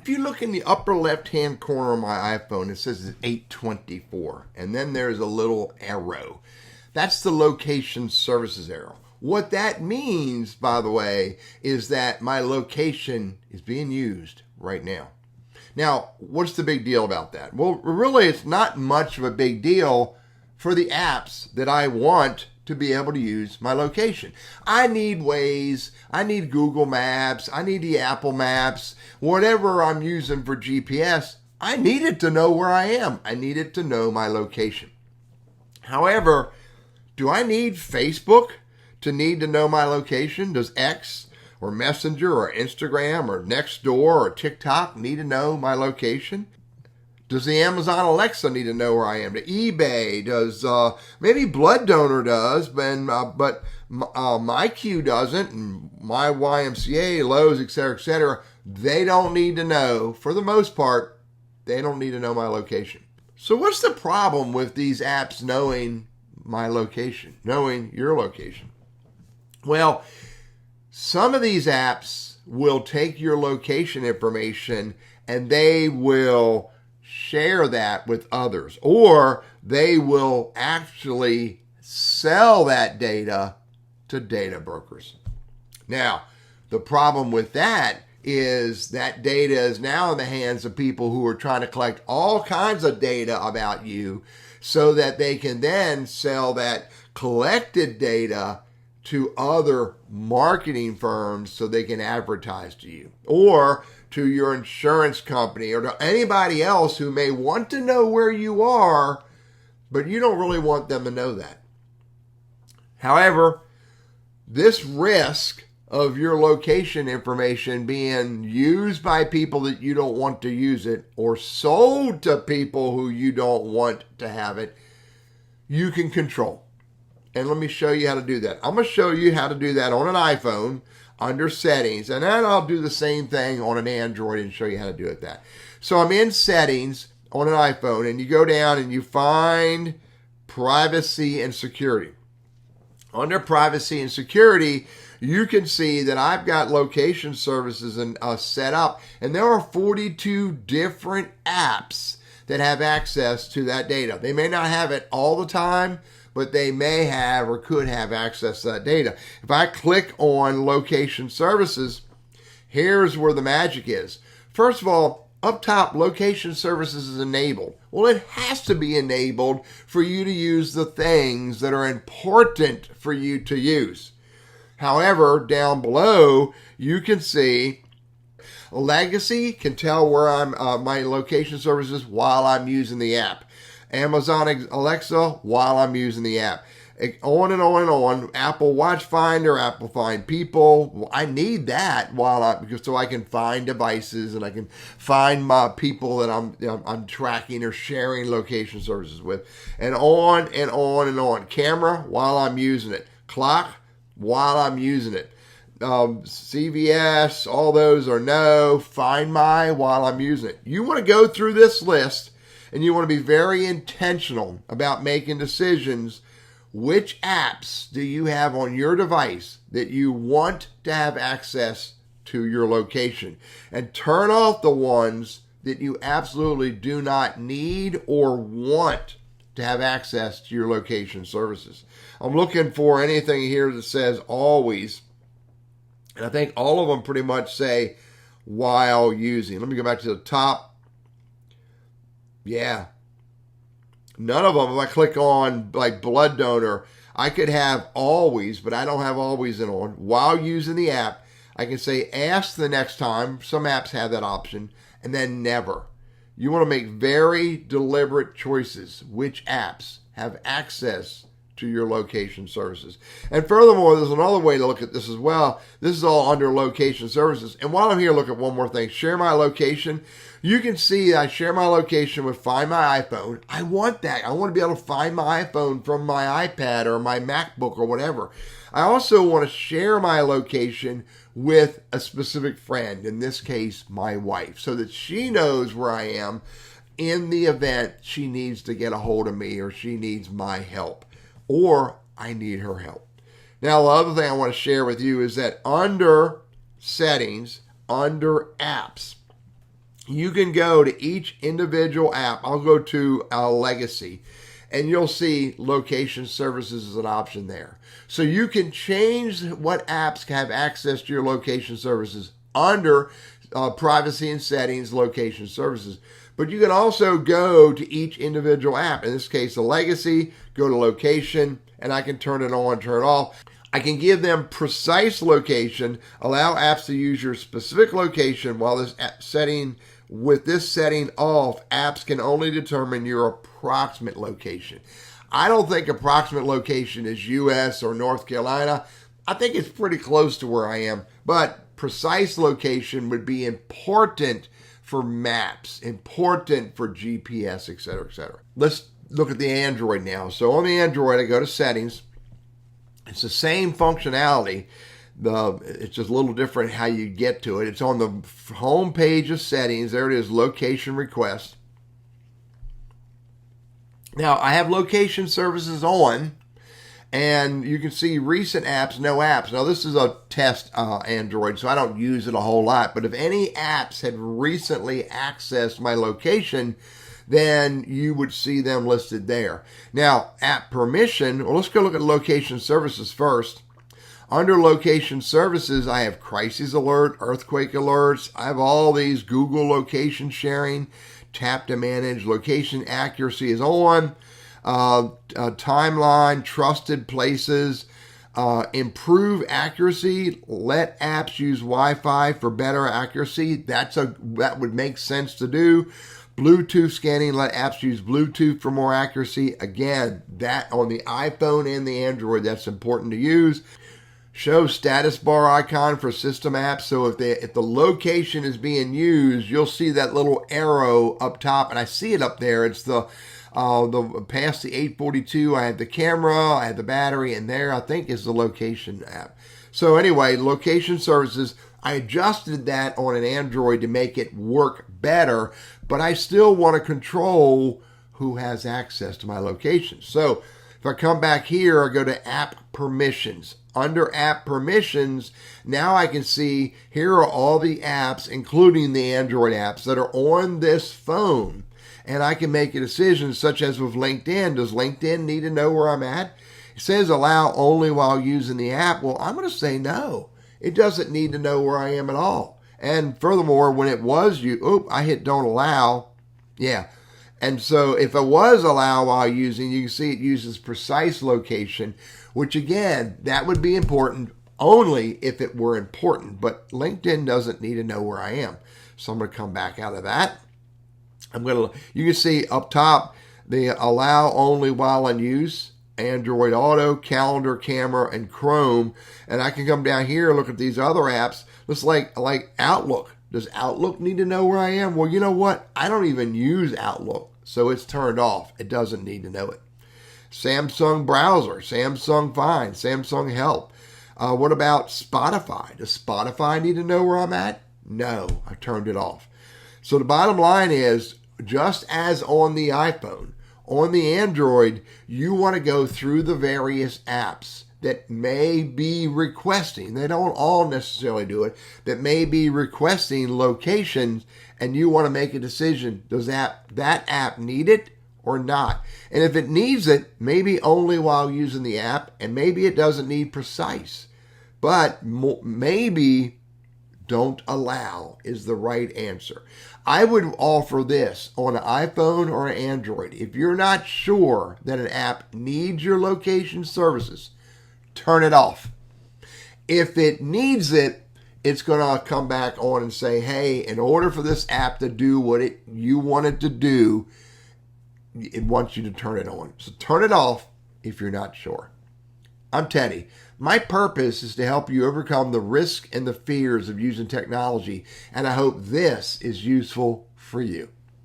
If you look in the upper left-hand corner of my iPhone, it says it's 824, and then there's a little arrow. That's the location services arrow. What that means, by the way, is that my location is being used right now. Now, what's the big deal about that? Well, really, it's not much of a big deal for the apps that I want to be able to use my location. I need Waze, I need Google Maps, I need the Apple Maps, whatever I'm using for GPS, I need it to know where I am. I need it to know my location. However, do I need Facebook to need to know my location? Does X or Messenger or Instagram or Nextdoor or TikTok need to know my location? Does the Amazon Alexa need to know where I am? The eBay does, maybe Blood Donor does, but MyQ doesn't, and my YMCA, Lowe's, etc., they don't need to know. For the most part, they don't need to know my location. So what's the problem with these apps knowing my location, knowing your location? Well, some of these apps will take your location information and they will share that with others, or they will actually sell that data to data brokers. Now, the problem with that is that data is now in the hands of people who are trying to collect all kinds of data about you so that they can then sell that collected data to other marketing firms so they can advertise to you, or to your insurance company, or to anybody else who may want to know where you are, but you don't really want them to know that. However, this risk of your location information being used by people that you don't want to use it, or sold to people who you don't want to have it, you can control. And let me show you how to do that. I'm going to show you how to do that on an iPhone under settings. And then I'll do the same thing on an Android and show you how to do it that. So I'm in settings on an iPhone, and you go down and you find privacy and security. Under privacy and security, you can see that I've got location services set up. And there are 42 different apps that have access to that data. They may not have it all the time, but they may have or could have access to that data. If I click on location services, here's where the magic is. First of all, up top, location services is enabled. Well, it has to be enabled for you to use the things that are important for you to use. However, down below, you can see Legacy can tell where I'm my location services while I'm using the app. Amazon Alexa while I'm using the app. On and on and on. Apple Watch Finder, Apple Find People. I need that so I can find devices and I can find my people that I'm tracking or sharing location services with. And on and on and on. Camera while I'm using it. Clock while I'm using it. CVS, all those are no. Find My while I'm using it. You want to go through this list and you want to be very intentional about making decisions. Which apps do you have on your device that you want to have access to your location? And turn off the ones that you absolutely do not need or want to have access to your location services. I'm looking for anything here that says always. And I think all of them pretty much say while using. Let me go back to the top. Yeah. None of them, if I click on like Blood Donor, I could have always, but I don't have always in on. While using the app, I can say ask the next time. Some apps have that option. And then never. You want to make very deliberate choices. Which apps have access to your location services? And furthermore, there's another way to look at this as well. This is all under location services. And while I'm here, look at one more thing. Share my location. You can see I share my location with Find My iPhone. I want that. I want to be able to find my iPhone from my iPad or my MacBook or whatever. I also want to share my location with a specific friend, in this case, my wife, so that she knows where I am in the event she needs to get a hold of me or she needs my help or I need her help. Now, the other thing I want to share with you is that under settings, under apps, you can go to each individual app. I'll go to Legacy, and you'll see location services as an option there. So you can change what apps can have access to your location services under privacy and settings, location services. But you can also go to each individual app. In this case, the Legacy, go to location, and I can turn it on, turn it off. I can give them precise location, allow apps to use your specific location while this setting, with this setting off, apps can only determine your approximate location. I don't think approximate location is US or North Carolina. I think it's pretty close to where I am, but precise location would be important for maps, important for GPS, etc., etc. Let's look at the Android now. So on the Android, I go to settings. It's the same functionality. It's just a little different how you get to it. It's on the home page of settings. There it is, location request. Now, I have location services on, and you can see recent apps, no apps. Now, this is a test Android, so I don't use it a whole lot. But if any apps had recently accessed my location, then you would see them listed there. Now, app permission, well, let's go look at location services first. Under location services, I have crisis alert, earthquake alerts. I have all these Google location sharing, tap to manage, location accuracy is on, timeline, trusted places, improve accuracy, let apps use Wi-Fi for better accuracy. That would make sense to do. Bluetooth scanning, let apps use Bluetooth for more accuracy. Again, that on the iPhone and the Android, that's important to use. Show status bar icon for system apps. So if the location is being used, you'll see that little arrow up top, and I see it up there. It's the past the 842. I had the camera, I had the battery, and there I think is the location app. So anyway, location services. I adjusted that on an Android to make it work better, but I still want to control who has access to my location. So if I come back here, I go to app permissions. Under app permissions, now I can see here are all the apps, including the Android apps that are on this phone. And I can make a decision such as with LinkedIn. Does LinkedIn need to know where I'm at? It says allow only while using the app. Well, I'm going to say no. It doesn't need to know where I am at all. And furthermore, when it was I hit don't allow. Yeah. And so if it was allow while using, you can see it uses precise location, which again, that would be important only if it were important. But LinkedIn doesn't need to know where I am. So I'm going to come back out of that. You can see up top, the allow only while in use, Android Auto, Calendar, Camera, and Chrome. And I can come down here and look at these other apps. Looks like Outlook. Does Outlook need to know where I am? Well, you know what? I don't even use Outlook, so it's turned off. It doesn't need to know it. Samsung Browser, Samsung Find, Samsung Help. What about Spotify? Does Spotify need to know where I'm at? No, I turned it off. So the bottom line is, just as on the iPhone, on the Android, you want to go through the various apps that may be requesting, they don't all necessarily do it, that may be requesting locations, and you want to make a decision. Does that app need it or not? And if it needs it, maybe only while using the app, and maybe it doesn't need precise. But maybe don't allow is the right answer. I would offer this on an iPhone or an Android. If you're not sure that an app needs your location services, turn it off. If it needs it, it's going to come back on and say, hey, in order for this app to do what you want it to do, it wants you to turn it on. So turn it off if you're not sure. I'm Teddy. My purpose is to help you overcome the risk and the fears of using technology, and I hope this is useful for you.